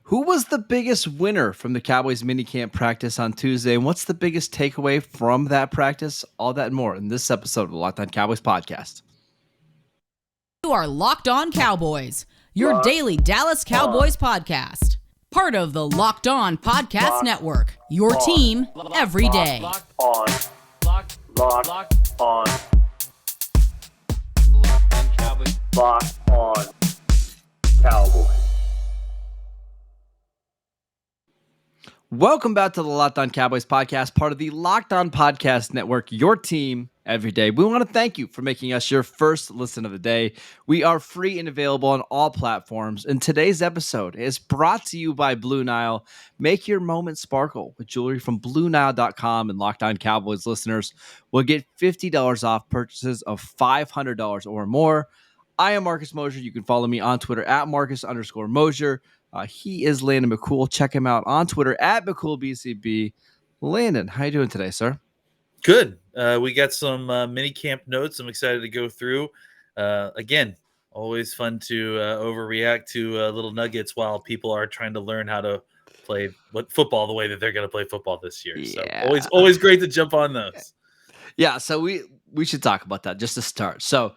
Who was the biggest winner from the Cowboys minicamp practice on Tuesday? And what's the biggest takeaway from that practice? All that and more in this episode of the Locked On Cowboys podcast. You are Locked On Cowboys, your daily Dallas Cowboys podcast. Part of the Locked On Podcast Network, your team every day. Locked On Cowboys. Locked On Cowboys. Welcome back to the Locked On Cowboys podcast, part of the Locked On Podcast Network, your team every day. We want to thank you for making us your first listen of the day. We are free and available on all platforms. And today's episode is brought to you by Blue Nile. Make your moment sparkle with jewelry from BlueNile.com, and Locked On Cowboys listeners will get $50 off purchases of $500 or more. I am Marcus Mosher. You can follow me on Twitter at Marcus_Mosher. He is Landon McCool. Check him out on Twitter at McCoolBCB. Landon, how you doing today, sir? Good. We got some minicamp notes I'm excited to go through. Again, always fun to overreact to little nuggets while people are trying to learn how to play football the way that they're going to play football this year. Yeah. So always great to jump on those. Yeah, so we should talk about that just to start. So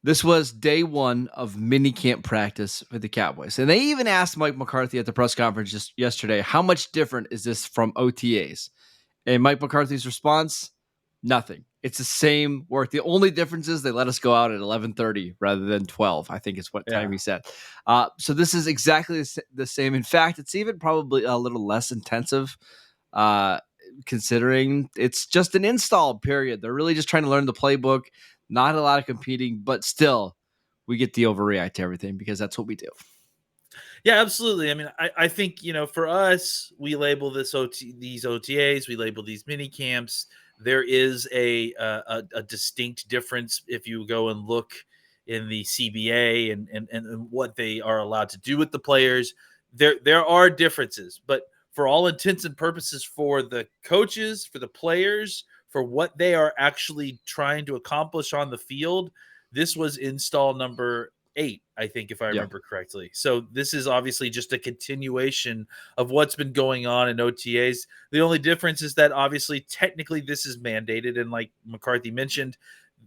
this was day one of minicamp practice for the Cowboys. And they even asked Mike McCarthy at the press conference just yesterday, how much different is this from OTAs? And Mike McCarthy's response, nothing. It's the same work. The only difference is they let us go out at 11:30 rather than 12, I think is what time he said. So this is exactly the same. In fact, it's even probably a little less intensive considering it's just an install period. They're really just trying to learn the playbook. Not a lot of competing, but still, we get the overreact to everything because that's what we do. Yeah, absolutely. I mean, I think, for us, we label these OTAs, we label these mini camps. There is a distinct difference if you go and look in the CBA and what they are allowed to do with the players. There are differences, but for all intents and purposes, for the coaches, for the players, for what they are actually trying to accomplish on the field, this was install number 8, I think, if I remember correctly. So this is obviously just a continuation of what's been going on in OTAs. The only difference is that obviously technically this is mandated, and like McCarthy mentioned,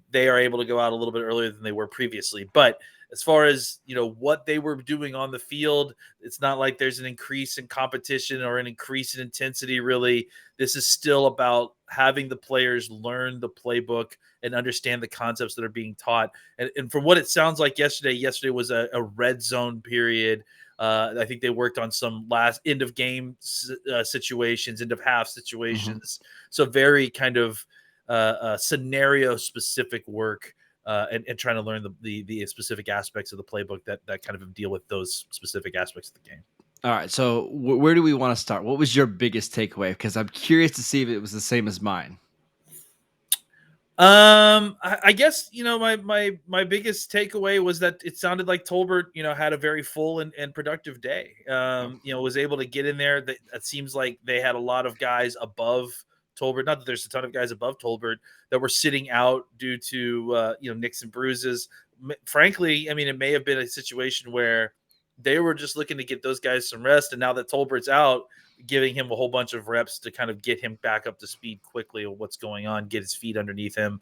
they are able to go out a little bit earlier than they were previously. But as far as what they were doing on the field, it's not like there's an increase in competition or an increase in intensity. Really, this is still about having the players learn the playbook and understand the concepts that are being taught. And from what it sounds like yesterday was a red zone period. I think they worked on some last end of game situations, end of half situations. So very kind of scenario specific work. And trying to learn the specific aspects of the playbook that kind of deal with those specific aspects of the game. All right, so where do we want to start? What was your biggest takeaway? Because I'm curious to see if it was the same as mine. I guess my biggest takeaway was that it sounded like Tolbert had a very full and productive day. Was able to get in there. That seems like they had a lot of guys above Tolbert. Not that there's a ton of guys above Tolbert that were sitting out due to nicks and bruises. Frankly, I mean, it may have been a situation where they were just looking to get those guys some rest, and now that Tolbert's out, giving him a whole bunch of reps to kind of get him back up to speed quickly of what's going on, get his feet underneath him.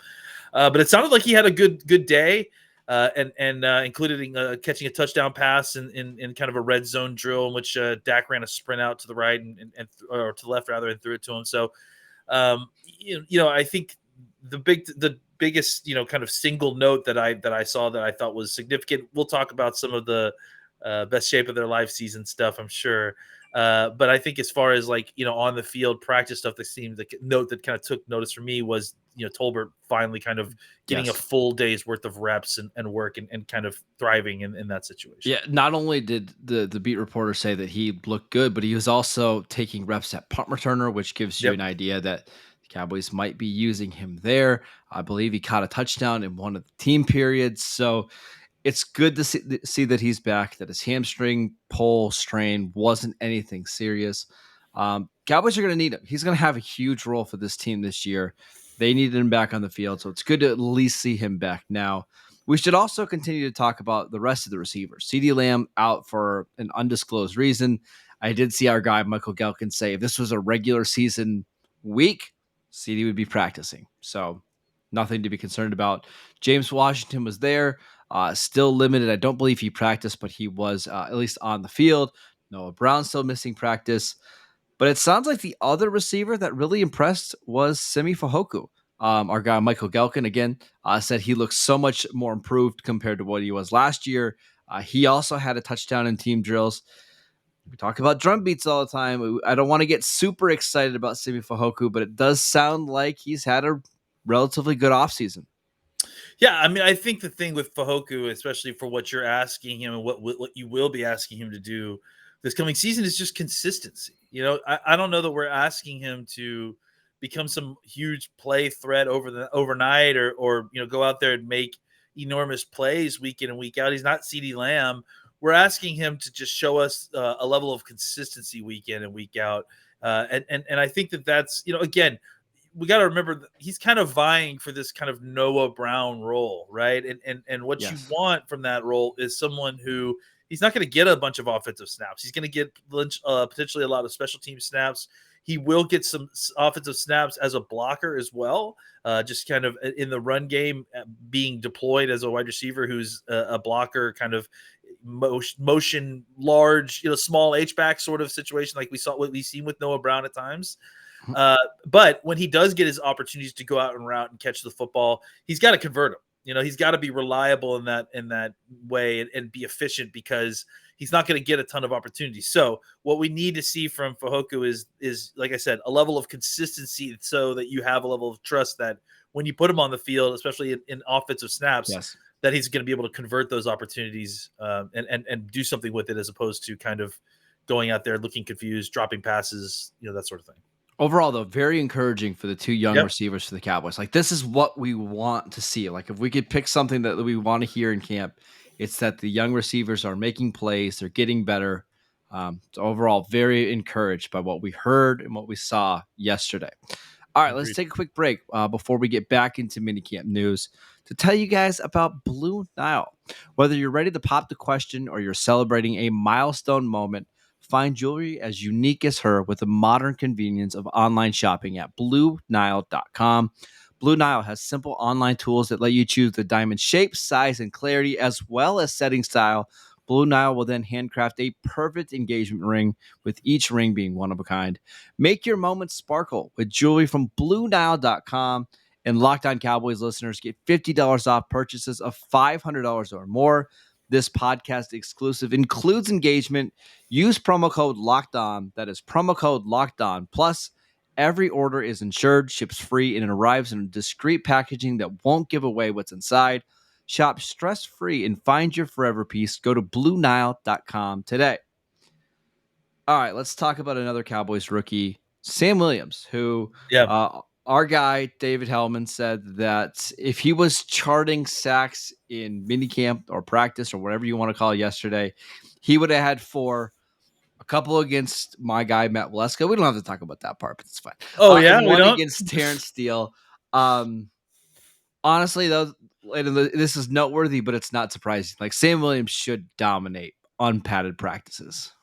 But it sounded like he had a good day, and included catching a touchdown pass in kind of a red zone drill in which Dak ran a sprint out to the right or to the left rather, and threw it to him. So. I think the biggest kind of single note that I saw that I thought was significant. We'll talk about some of the best shape of their life season stuff, I'm sure. But I think as far as on the field practice stuff, that seemed the note that kind of took notice for me was Tolbert finally kind of getting a full day's worth of reps and work and kind of thriving in that situation. Yeah, not only did the beat reporter say that he looked good, but he was also taking reps at punt returner, which gives you an idea that the Cowboys might be using him there. I believe he caught a touchdown in one of the team periods. So it's good to see that he's back, that his hamstring pull strain wasn't anything serious. Cowboys are going to need him. He's going to have a huge role for this team this year. They needed him back on the field, so it's good to at least see him back now. We should also continue to talk about the rest of the receivers. CeeDee Lamb out for an undisclosed reason. I did see our guy Michael Gelkin say if this was a regular season week, CD would be practicing. So nothing to be concerned about. James Washington was there, still limited. I don't believe he practiced, but he was at least on the field. Noah Brown still missing practice. But it sounds like the other receiver that really impressed was Simi Fehoko. Our guy Michael Gelkin again said he looks so much more improved compared to what he was last year. He also had a touchdown in team drills. We talk about drum beats all the time. I don't want to get super excited about Simi Fehoko, but it does sound like he's had a relatively good offseason. Yeah, I mean, I think the thing with Fehoko, especially for what you're asking him and what you will be asking him to do this coming season, is just consistency. I don't know that we're asking him to become some huge play threat overnight or go out there and make enormous plays week in and week out. He's not CeeDee Lamb. We're asking him to just show us a level of consistency week in and week out. And I think that's again, we got to remember that he's kind of vying for this kind of Noah Brown role, right? And what you want from that role is someone who he's not going to get a bunch of offensive snaps. He's going to get potentially a lot of special team snaps. He will get some offensive snaps as a blocker as well, just kind of in the run game, being deployed as a wide receiver who's a blocker, kind of motion large, small H-back sort of situation like what we've seen with Noah Brown at times. But when he does get his opportunities to go out and route and catch the football, he's got to convert them. He's got to be reliable in that way and be efficient, because he's not going to get a ton of opportunities. So what we need to see from Fehoko is like I said, a level of consistency, so that you have a level of trust that when you put him on the field, especially in offensive snaps, that he's going to be able to convert those opportunities and do something with it, as opposed to kind of going out there looking confused, dropping passes, that sort of thing. Overall, though, very encouraging for the two young receivers for the Cowboys. Like, this is what we want to see. Like, if we could pick something that we want to hear in camp, it's that the young receivers are making plays, they're getting better. So overall, very encouraged by what we heard and what we saw yesterday. All right, let's take a quick break before we get back into minicamp news to tell you guys about Blue Nile. Whether you're ready to pop the question or you're celebrating a milestone moment, find jewelry as unique as her with the modern convenience of online shopping at BlueNile.com. Blue Nile has simple online tools that let you choose the diamond shape, size, and clarity, as well as setting style. Blue Nile will then handcraft a perfect engagement ring, with each ring being one of a kind. Make your moments sparkle with jewelry from BlueNile.com. And Locked On Cowboys listeners get $50 off purchases of $500 or more. This podcast exclusive includes engagement. Use promo code Locked On. That is promo code Locked On. Plus, every order is insured, ships free, and it arrives in discreet packaging that won't give away what's inside. Shop stress-free and find your forever piece. Go to BlueNile.com today. All right, let's talk about another Cowboys rookie, Sam Williams, who our guy, David Hellman, said that if he was charting sacks in minicamp or practice or whatever you want to call it yesterday, he would have had 4, a couple against my guy, Matt Waleska. We don't have to talk about that part, but it's fine. And one against Terrence Steele. Honestly, though, this is noteworthy, but it's not surprising. Like, Sam Williams should dominate unpadded practices.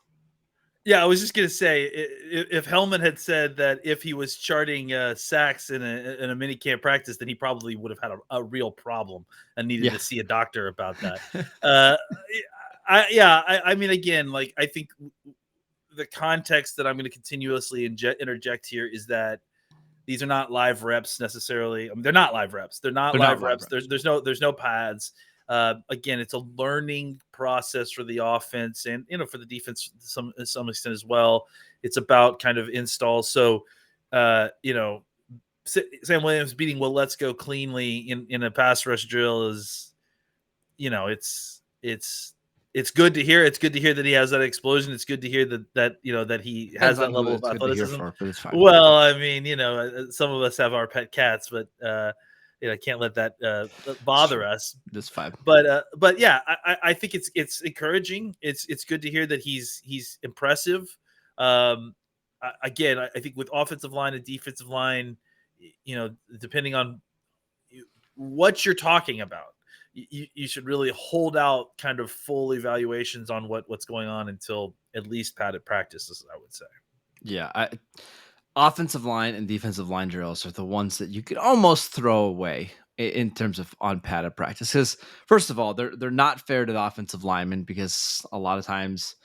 Yeah, I was just going to say, if Hellman had said that if he was charting sacks in a minicamp practice, then he probably would have had a real problem and needed to see a doctor about that. I mean, again, like, I think the context that I'm going to continuously interject here is that these are not live reps necessarily. I mean, they're not live reps. They're not live reps. There's no pads. Again, it's a learning process for the offense and, for the defense to some extent as well. It's about kind of installs. So, Sam Williams beating Waleska cleanly in a pass rush drill is, it's good to hear. It's good to hear that he has that explosion. It's good to hear that he has that level of athleticism. Well, I mean, some of us have our pet cats, but I can't let that bother us. That's fine. But yeah, I think it's encouraging. It's good to hear that he's impressive. Again, I think with offensive line and defensive line, depending on what you're talking about, you should really hold out kind of full evaluations on what's going on until at least padded practices, I would say. Yeah, offensive line and defensive line drills are the ones that you could almost throw away in terms of on padded practice. Because first of all, they're not fair to the offensive linemen because a lot of times,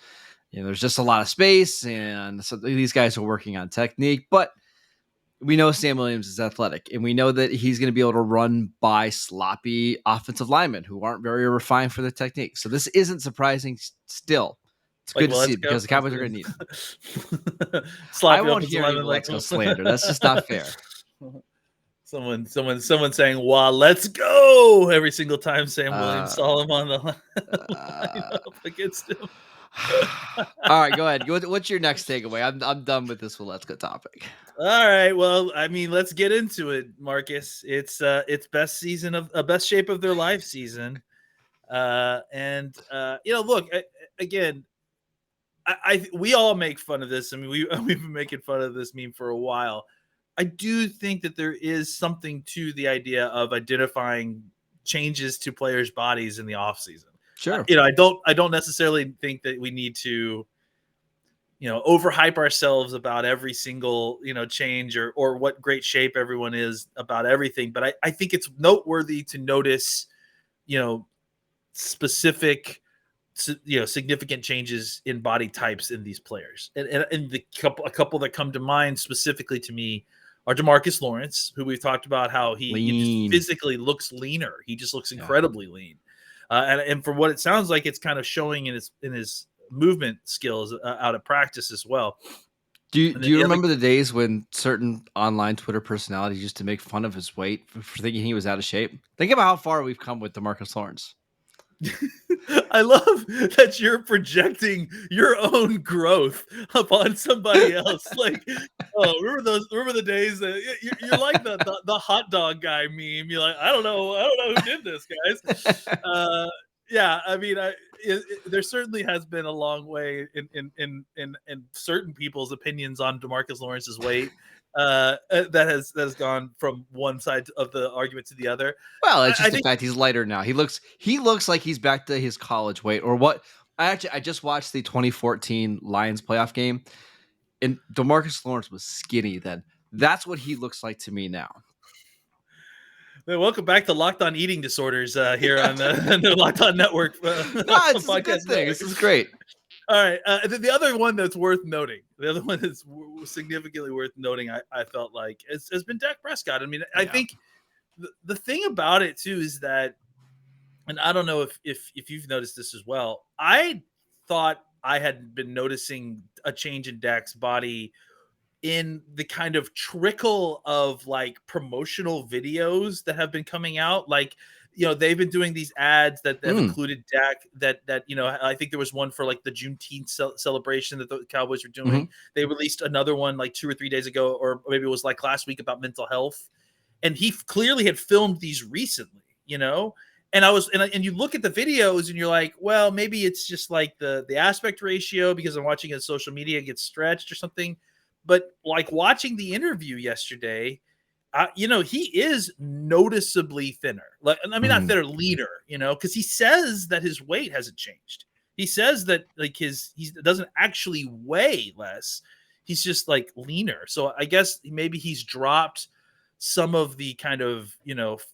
there's just a lot of space, and so these guys are working on technique. But we know Sam Williams is athletic, and we know that he's going to be able to run by sloppy offensive linemen who aren't very refined for the technique. So this isn't surprising still. It's good to see because the Cowboys are going to need it. I won't hear any let's go slander. That's just not fair. Someone saying, "Wow, let's go!" every single time Sam Williams saw him on the line up against him. All right, go ahead. What's your next takeaway? I'm done with this let's go topic. All right, well, I mean, let's get into it, Marcus. It's best shape of their life season, and look, again, we all make fun of this. I mean, we've been making fun of this meme for a while. I do think that there is something to the idea of identifying changes to players' bodies in the offseason. Sure. I don't necessarily think that we need to, overhype ourselves about every single, change or what great shape everyone is about everything. But I think it's noteworthy to notice, specific, significant changes in body types in these players. And a couple that come to mind specifically to me are DeMarcus Lawrence, who we've talked about how he just physically looks leaner. He just looks incredibly lean. And from what it sounds like, it's kind of showing in his movement skills out of practice as well. Do you remember the days when certain online Twitter personalities used to make fun of his weight for thinking he was out of shape? Think about how far we've come with DeMarcus Lawrence. I love that you're projecting your own growh upon somebody else. Like, remember the days that you're like the hot dog guy meme. You're like, I don't know who did this, guys. Yeah, I mean, there certainly has been a long way in certain people's opinions on DeMarcus Lawrence's weight. That has gone from one side of the argument to the other. Well, it's just the fact he's lighter now. He looks like he's back to his college weight or what. I just watched the 2014 Lions playoff game, and DeMarcus Lawrence was skinny then. That's what he looks like to me now. Welcome back to Locked On Eating Disorders here on the Locked On Network. No, it's a good thing. This is great. All right. The other one that's worth noting, the other one that's significantly worth noting, I felt like, has been Dak Prescott. I mean, I think the thing about it, too, is that, and I don't know if you've noticed this as well, I thought I had been noticing a change in Dak's body in the kind of trickle of like promotional videos that have been coming out. Like, they've been doing these ads that have included Dak that, I think there was one for like the Juneteenth celebration that the Cowboys were doing. Mm-hmm. They released another one like 2 or 3 days ago, or maybe it was like last week about mental health. And he clearly had filmed these recently, and you look at the videos and you're like, well, maybe it's just like the aspect ratio because I'm watching it on social media get stretched or something. But like watching the interview yesterday, he is noticeably thinner. Like, I mean, not thinner, leaner, because he says that his weight hasn't changed. He says that like he doesn't actually weigh less. He's just like leaner. So I guess maybe he's dropped some of the kind of,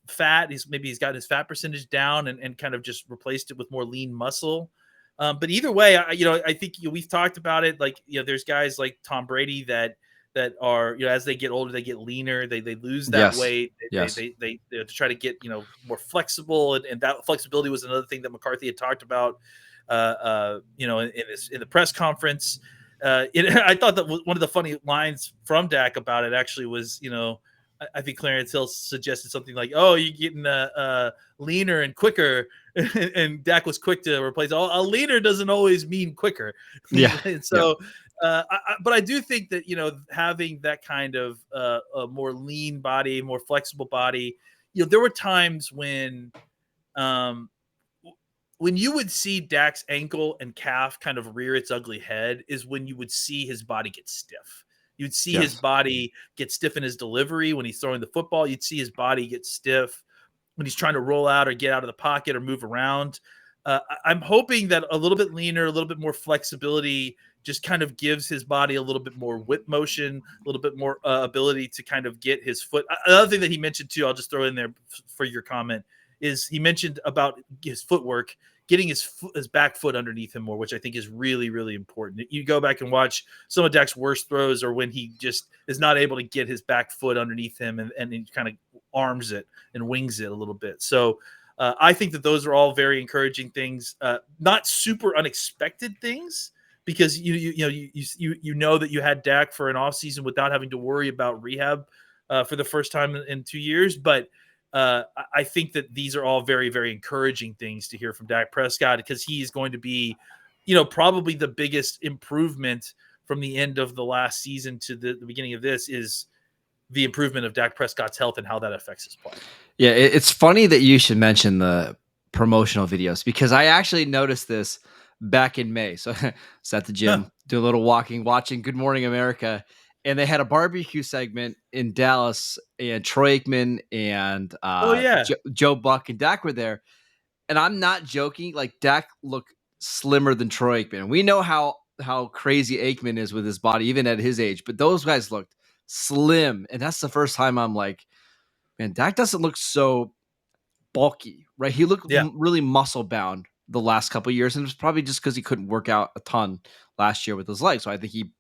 fat. He's got his fat percentage down and kind of just replaced it with more lean muscle. But either way, I think we've talked about it. Like, there's guys like Tom Brady that are, as they get older, they get leaner. They lose that weight. They to try to get, more flexible. And that flexibility was another thing that McCarthy had talked about, in the press conference. I thought that one of the funny lines from Dak about it actually was, I think Clarence Hill suggested something like, "Oh, you're getting leaner and quicker," and Dak was quick to replace. "Oh, a leaner doesn't always mean quicker." Yeah. And so, but I do think that having that kind of a more lean body, more flexible body, there were times when you would see Dak's ankle and calf kind of rear its ugly head, is when you would see his body get stiff. You'd see his body get stiff in his delivery when he's throwing the football. You'd see his body get stiff when he's trying to roll out or get out of the pocket or move around. I'm hoping that a little bit leaner, a little bit more flexibility just kind of gives his body a little bit more whip motion, a little bit more ability to kind of get his foot. Another thing that he mentioned too, I'll just throw in there for your comment, is he mentioned about his footwork, getting his back foot underneath him more, which I think is really, really important. You go back and watch some of Dak's worst throws, or when he just is not able to get his back foot underneath him and he kind of arms it and wings it a little bit. So I think that those are all very encouraging things, not super unexpected things, because you know that you had Dak for an offseason without having to worry about rehab for the first time in 2 years. But I think that these are all very, very encouraging things to hear from Dak Prescott, because he's going to be, probably the biggest improvement from the end of the last season to the beginning of this is the improvement of Dak Prescott's health and how that affects his play. Yeah, it's funny that you should mention the promotional videos, because I actually noticed this back in May. So I was at the gym, do a little walking, watching Good Morning America, and they had a barbecue segment in Dallas, and Troy Aikman and Joe Buck and Dak were there. And I'm not joking. Like, Dak looked slimmer than Troy Aikman. And we know how crazy Aikman is with his body, even at his age. But those guys looked slim. And that's the first time I'm like, man, Dak doesn't look so bulky, right? He looked really muscle bound the last couple of years. And it was probably just because he couldn't work out a ton last year with his legs. So I think he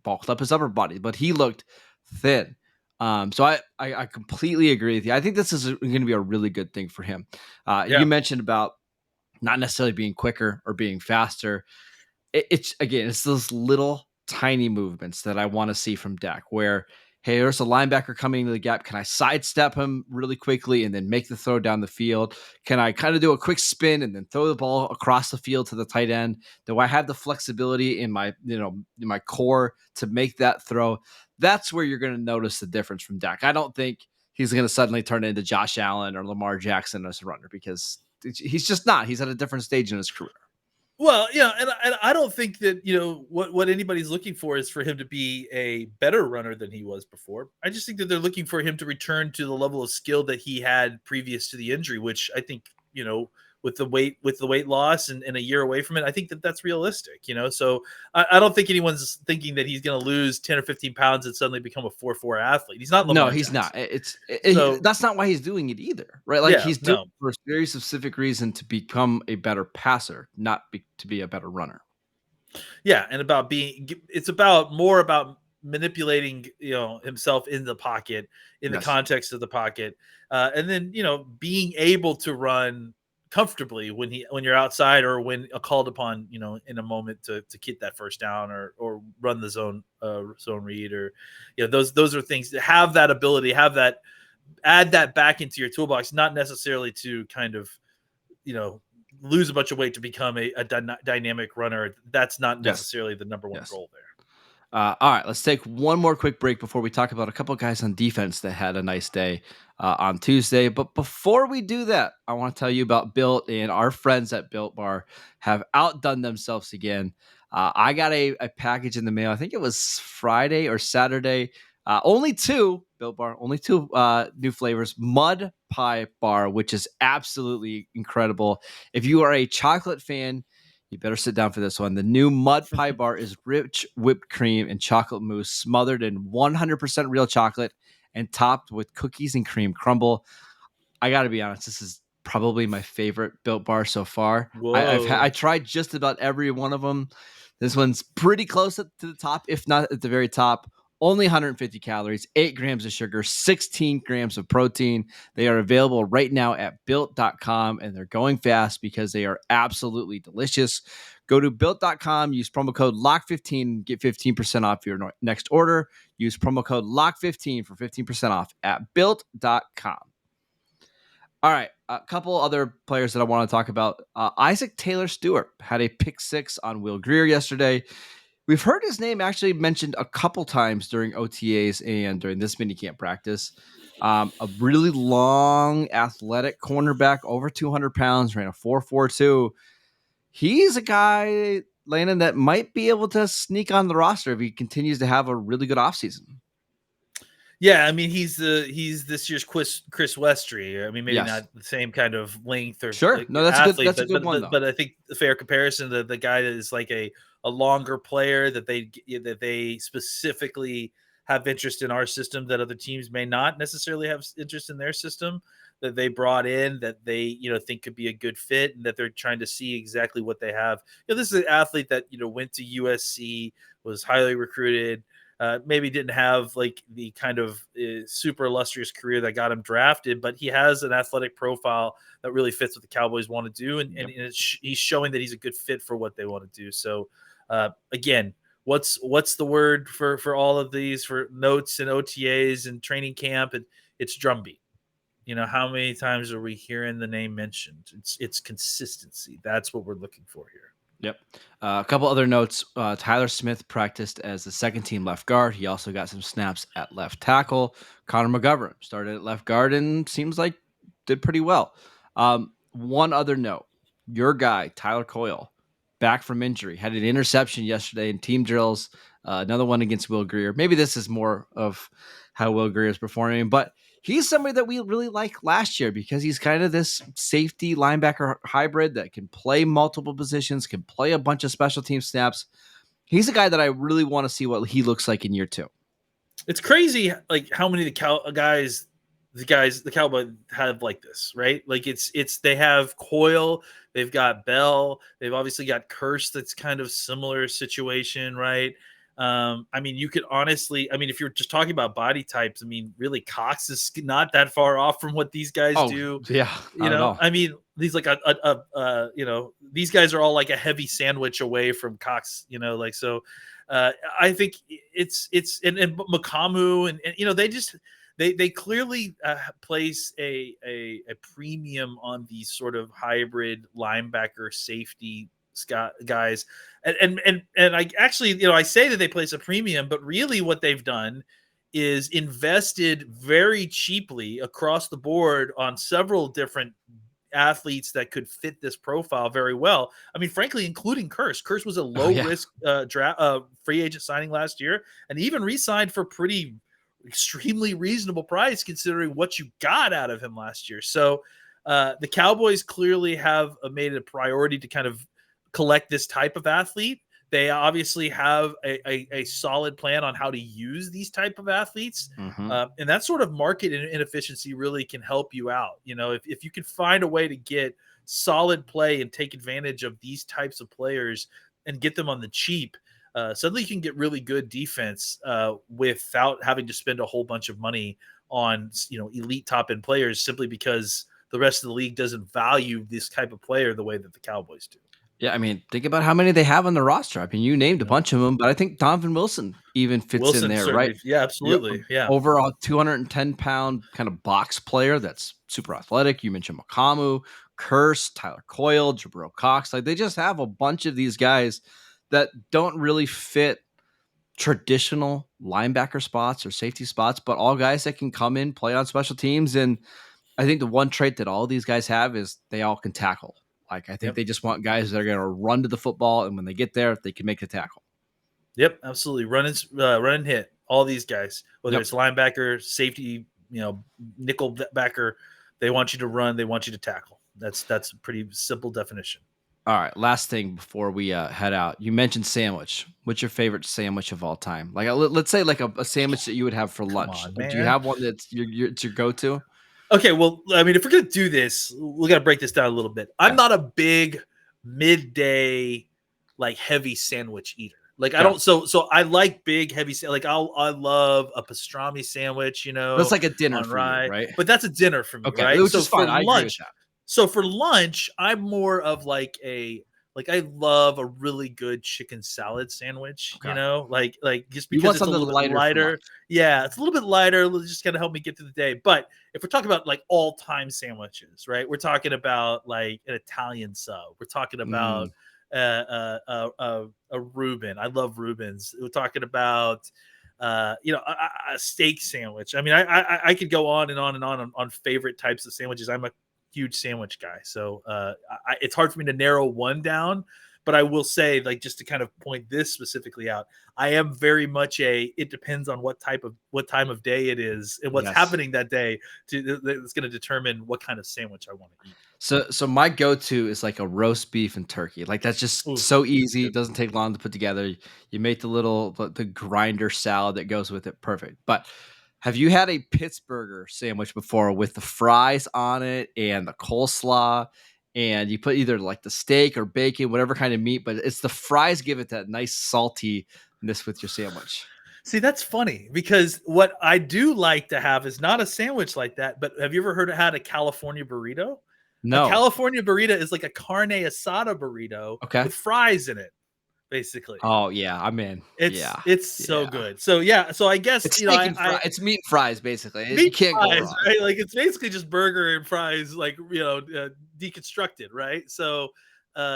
bulked up his upper body, but he looked thin. So I completely agree with you. I think this is going to be a really good thing for him. You mentioned about not necessarily being quicker or being faster. It's those little tiny movements that I want to see from Dak, where, hey, there's a linebacker coming into the gap. Can I sidestep him really quickly and then make the throw down the field? Can I kind of do a quick spin and then throw the ball across the field to the tight end? Do I have the flexibility in my, in my core to make that throw? That's where you're going to notice the difference from Dak. I don't think he's going to suddenly turn into Josh Allen or Lamar Jackson as a runner, because he's just not. He's at a different stage in his career. Well, and I don't think that, what anybody's looking for is for him to be a better runner than he was before. I just think that they're looking for him to return to the level of skill that he had previous to the injury, which I think, with the weight loss and a year away from it, I think that that's realistic, So I don't think anyone's thinking that he's going to lose 10 or 15 pounds and suddenly become a 4.4 athlete. He's not Lamar No, he's Jackson. not. That's not why he's doing it either, right? Like, he's doing it for a very specific reason, to become a better passer, not to be a better runner. Yeah, and it's more about manipulating, himself in the pocket, in the context of the pocket, and then being able to run comfortably when you're outside, or when called upon, in a moment to get that first down, or run the zone read, or those are things that have that ability, add that back into your toolbox, not necessarily to kind of lose a bunch of weight to become a dynamic runner. That's not necessarily the number one goal there. All right, let's take one more quick break before we talk about a couple of guys on defense that had a nice day on Tuesday. But before we do that, I want to tell you about Built, and our friends at Built Bar have outdone themselves again. I got a package in the mail. I think it was Friday or Saturday. Only two, Built Bar, only two new flavors. Mud Pie Bar, which is absolutely incredible. If you are a chocolate fan, you better sit down for this one. The new Mud Pie Bar is rich whipped cream and chocolate mousse smothered in 100% real chocolate and topped with cookies and cream crumble. I got to be honest, this is probably my favorite Built Bar so far. I tried just about every one of them. This one's pretty close to the top, if not at the very top. Only 150 calories, 8 grams of sugar, 16 grams of protein. They are available right now at built.com, and they're going fast because they are absolutely delicious. Go to built.com, use promo code LOCK15, get 15% off your next order. Use promo code LOCK15 for 15% off at built.com. All right, a couple other players that I want to talk about. Isaac Taylor Stewart had a pick six on Will Grier yesterday. We've heard his name actually mentioned a couple times during OTAs and during this minicamp practice. A really long, athletic cornerback, over 200 pounds, ran a 4.42. He's a guy, Landon, that might be able to sneak on the roster if he continues to have a really good offseason. Yeah, I mean he's this year's Chris Westry. I mean maybe Yes. not the same kind of length or Sure. like No, that's a good athlete, that's a good one though. but I think the fair comparison, the guy that is like a longer player that they specifically have interest in our system that other teams may not necessarily have interest in their system, that they brought in, that they think could be a good fit, and that they're trying to see exactly what they have. This is an athlete that went to USC, was highly recruited. Maybe didn't have like the kind of super illustrious career that got him drafted, but he has an athletic profile that really fits what the Cowboys want to do, and he's showing that he's a good fit for what they want to do. So, again, what's the word for all of these, for notes and OTAs and training camp? And it's drumbeat. How many times are we hearing the name mentioned? It's consistency. That's what we're looking for here. Yep. A couple other notes. Tyler Smith practiced as the second team left guard. He also got some snaps at left tackle. Connor McGovern started at left guard and seems like did pretty well. One other note. Your guy, Tyler Coyle, back from injury, had an interception yesterday in team drills. Another one against Will Grier. Maybe this is more of how Will Grier is performing, but he's somebody that we really like last year because he's kind of this safety linebacker hybrid that can play multiple positions, can play a bunch of special team snaps. He's a guy that I really want to see what he looks like in year 2. It's crazy, like how many the Cowboys have like this, right? Like it's they have Coyle, they've got Bell, they've obviously got Curse. That's kind of similar situation, right? I mean, you could honestly, if you're just talking about body types, I mean, really Cox is not that far off from what these guys do. Yeah, not at all. I mean, these like these guys are all like a heavy sandwich away from Cox, like so. I think it's and Makamu and they just they clearly place a premium on these sort of hybrid linebacker safety guys, and I actually I say that they place a premium, but really what they've done is invested very cheaply across the board on several different athletes that could fit this profile very well. I mean, frankly, including Curse. Curse was a low risk free agent signing last year, and even re-signed for pretty extremely reasonable price considering what you got out of him last year. So the Cowboys clearly have made it a priority to kind of collect this type of athlete. They obviously have a solid plan on how to use these type of athletes. Mm-hmm. And that sort of market inefficiency really can help you out. If you can find a way to get solid play and take advantage of these types of players and get them on the cheap, suddenly you can get really good defense without having to spend a whole bunch of money on elite top end players, simply because the rest of the league doesn't value this type of player the way that the Cowboys do. Yeah, I mean, think about how many they have on the roster. I mean, you named a bunch of them, but I think Donovan Wilson even fits in there, right? Yeah, absolutely. Yeah. Overall 210-pound kind of box player that's super athletic. You mentioned Makamu, Curse, Tyler Coyle, Jabril Cox. Like, they just have a bunch of these guys that don't really fit traditional linebacker spots or safety spots, but all guys that can come in, play on special teams. And I think the one trait that all these guys have is they all can tackle. Like, I think they just want guys that are going to run to the football, and when they get there, they can make the tackle. Yep, absolutely. Run and hit. All these guys, whether it's linebacker, safety, nickel backer, they want you to run. They want you to tackle. That's a pretty simple definition. All right, last thing before we head out. You mentioned sandwich. What's your favorite sandwich of all time? Like, let's say like a sandwich that you would have for lunch. On, do you have one that's your go-to? Okay, well, I mean, if we're going to do this, we got to break this down a little bit. I'm not a big midday, like heavy sandwich eater. Like I don't, so I like big heavy. Like I love a pastrami sandwich. That's like a dinner for you, right? But that's a dinner for me, okay, right? Which is fine. I agree with that. So for lunch, I'm more of like I love a really good chicken salad sandwich, like just because it's a little bit lighter. Yeah, it's a little bit lighter. It'll just kind of help me get through the day. But if we're talking about like all-time sandwiches, right? We're talking about like an Italian sub. We're talking about a Reuben. I love Reubens. We're talking about a steak sandwich. I mean, I could go on and on and on favorite types of sandwiches. I'm a huge sandwich guy, so it's hard for me to narrow one down, But I will say, like, just to kind of point this specifically out, I am very much it depends on what time of day it is and what's happening that day. It's going to determine what kind of sandwich I want to eat. So my go-to is like a roast beef and turkey. Like that's just Ooh, so easy. good. It doesn't take long to put together. You make the grinder salad that goes with it. Perfect. But have you had a Pittsburgher sandwich before with the fries on it and the coleslaw? And you put either like the steak or bacon, whatever kind of meat, but it's the fries give it that nice saltiness with your sandwich. See, that's funny because what I do like to have is not a sandwich like that, but have you ever had a California burrito? A No. California burrito is like a carne asada burrito Okay. with fries in it, basically. Oh yeah, I'm in. It's so good. So yeah, so I guess It's steak and it's meat and fries basically. You meat can't fries, go wrong. right? Like it's basically just burger and fries, like deconstructed, right? So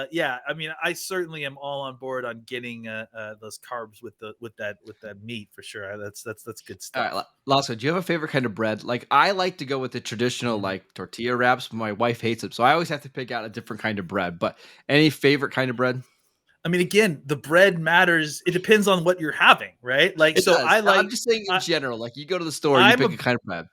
yeah, I mean, I certainly am all on board on getting those carbs with that meat for sure. That's good All stuff. right, Lasso, do you have a favorite kind of bread? Like I like to go with the traditional like tortilla wraps, but my wife hates them, so I always have to pick out a different kind of bread. But any favorite kind of bread? I mean, again, the bread matters. It depends on what you're having, right? Like, It so does. I'm just saying in general. Like you go to the store, you pick a kind of bread.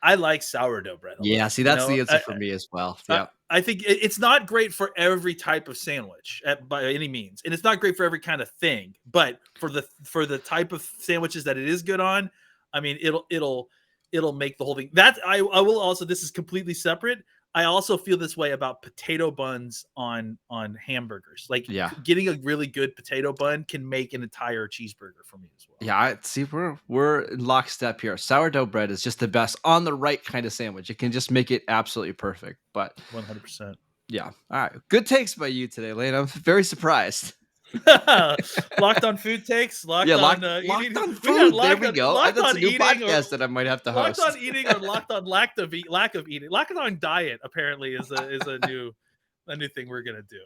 I like sourdough bread a Yeah, lot. see, that's the answer for me as well. Yeah. I think it's not great for every type of sandwich by any means, and it's not great for every kind of thing. But for the type of sandwiches that it is good on, I mean, it'll make the whole thing. That I will also. This is completely separate. I also feel this way about potato buns on hamburgers. Like getting a really good potato bun can make an entire cheeseburger for me as well. Yeah, I see. We're in lockstep here. Sourdough bread is just the best on the right kind of sandwich. It can just make it absolutely perfect. But 100%. Yeah. All right. Good takes by you today, Lane. I'm very surprised. Locked on food takes. Locked on eating. On food. There we go. That's a new eating podcast that I might have to host. Locked on eating or locked on lack of eating. Locked on diet apparently is a new thing we're gonna do.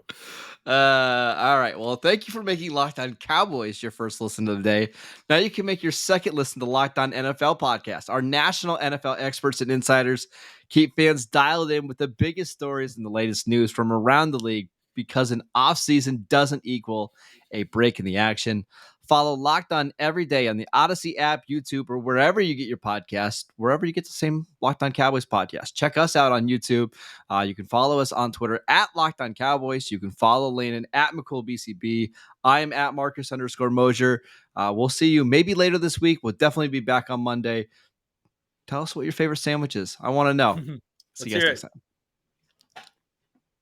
All right. Well, thank you for making Locked On Cowboys your first listen of the day. Now you can make your second listen to Locked On NFL podcast. Our national NFL experts and insiders keep fans dialed in with the biggest stories and the latest news from around the league, because an offseason doesn't equal a break in the action. Follow Locked On every day on the Odyssey app, YouTube, or wherever you get your podcast, wherever you get the same Locked On Cowboys podcast. Check us out on YouTube. You can follow us on Twitter at Locked On Cowboys. You can follow Landon at McCoolBCB. I am at Marcus_Mosher. We'll see you maybe later this week. We'll definitely be back on Monday. Tell us what your favorite sandwich is. I want to know. See you guys next time.